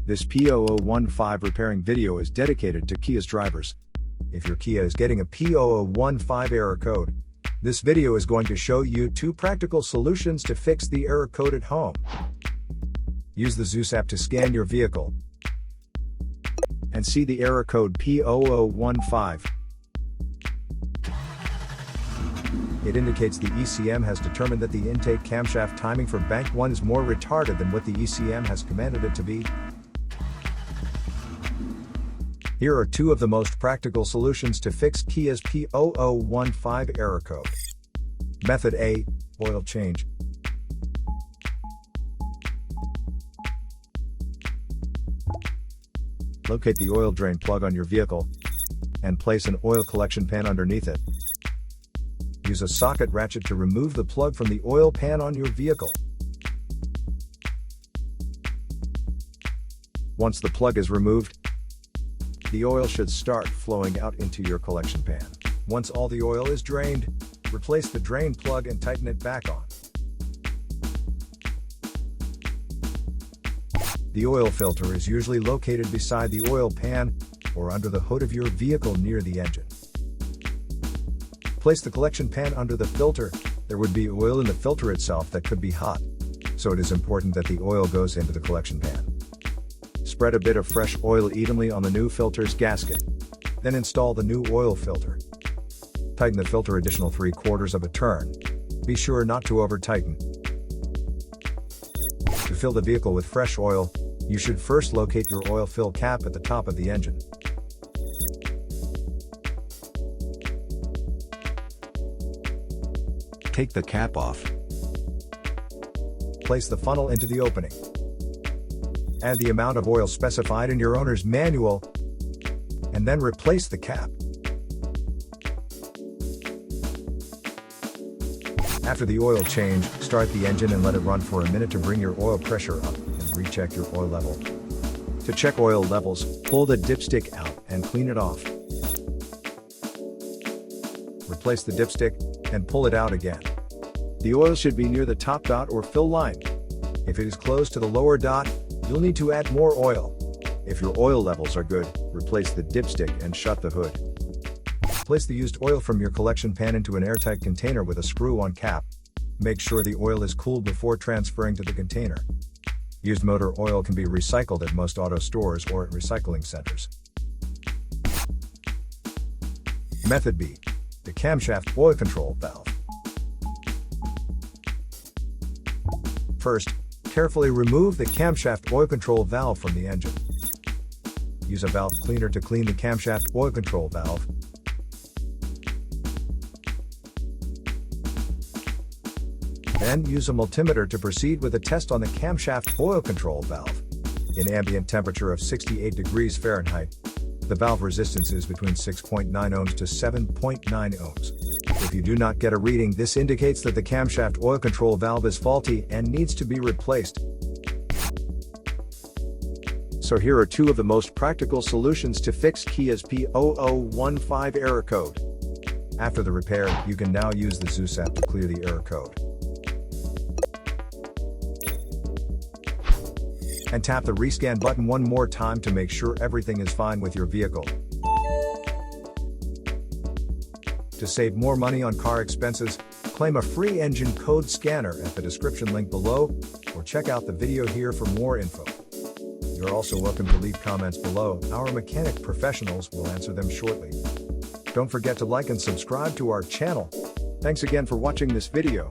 This P0015 repairing video is dedicated to Kia's drivers. If your Kia is getting a P0015 error code, this video is going to show you 2 practical solutions to fix the error code at home. Use the Zeus app to scan your vehicle and see the error code P0015. It indicates the ECM has determined that the intake camshaft timing for bank 1 is more retarded than what the ECM has commanded it to be. Here are 2 of the most practical solutions to fix Kia's P0015 error code. Method A, oil change. Locate the oil drain plug on your vehicle and place an oil collection pan underneath it. Use a socket ratchet to remove the plug from the oil pan on your vehicle. Once the plug is removed, the oil should start flowing out into your collection pan. Once all the oil is drained, replace the drain plug and tighten it back on. The oil filter is usually located beside the oil pan or under the hood of your vehicle near the engine. Place the collection pan under the filter. There would be oil in the filter itself that could be hot, so it is important that the oil goes into the collection pan. Spread a bit of fresh oil evenly on the new filter's gasket. Then install the new oil filter. Tighten the filter additional 3/4 of a turn. Be sure not to over-tighten. To fill the vehicle with fresh oil, you should first locate your oil fill cap at the top of the engine. Take the cap off. Place the funnel into the opening. Add the amount of oil specified in your owner's manual, and then replace the cap. After the oil change, start the engine and let it run for a minute to bring your oil pressure up and recheck your oil level. To check oil levels, pull the dipstick out and clean it off. Replace the dipstick and pull it out again. The oil should be near the top dot or fill line. If it is close to the lower dot, you'll need to add more oil. If your oil levels are good, replace the dipstick and shut the hood. Place the used oil from your collection pan into an airtight container with a screw-on cap. Make sure the oil is cooled before transferring to the container. Used motor oil can be recycled at most auto stores or at recycling centers. Method B, the Camshaft Oil Control Valve. First, carefully remove the camshaft oil control valve from the engine. Use a valve cleaner to clean the camshaft oil control valve. Then use a multimeter to proceed with a test on the camshaft oil control valve. In ambient temperature of 68 degrees Fahrenheit, the valve resistance is between 6.9 ohms to 7.9 ohms. If you do not get a reading, this indicates that the camshaft oil control valve is faulty and needs to be replaced. So here are 2 of the most practical solutions to fix Kia's P0015 error code. After the repair, you can now use the Zeus app to clear the error code. And tap the rescan button one more time to make sure everything is fine with your vehicle. To save more money on car expenses, claim a free engine code scanner at the description link below, or check out the video here for more info. You're also welcome to leave comments below. Our mechanic professionals will answer them shortly. Don't forget to like and subscribe to our channel. Thanks again for watching this video.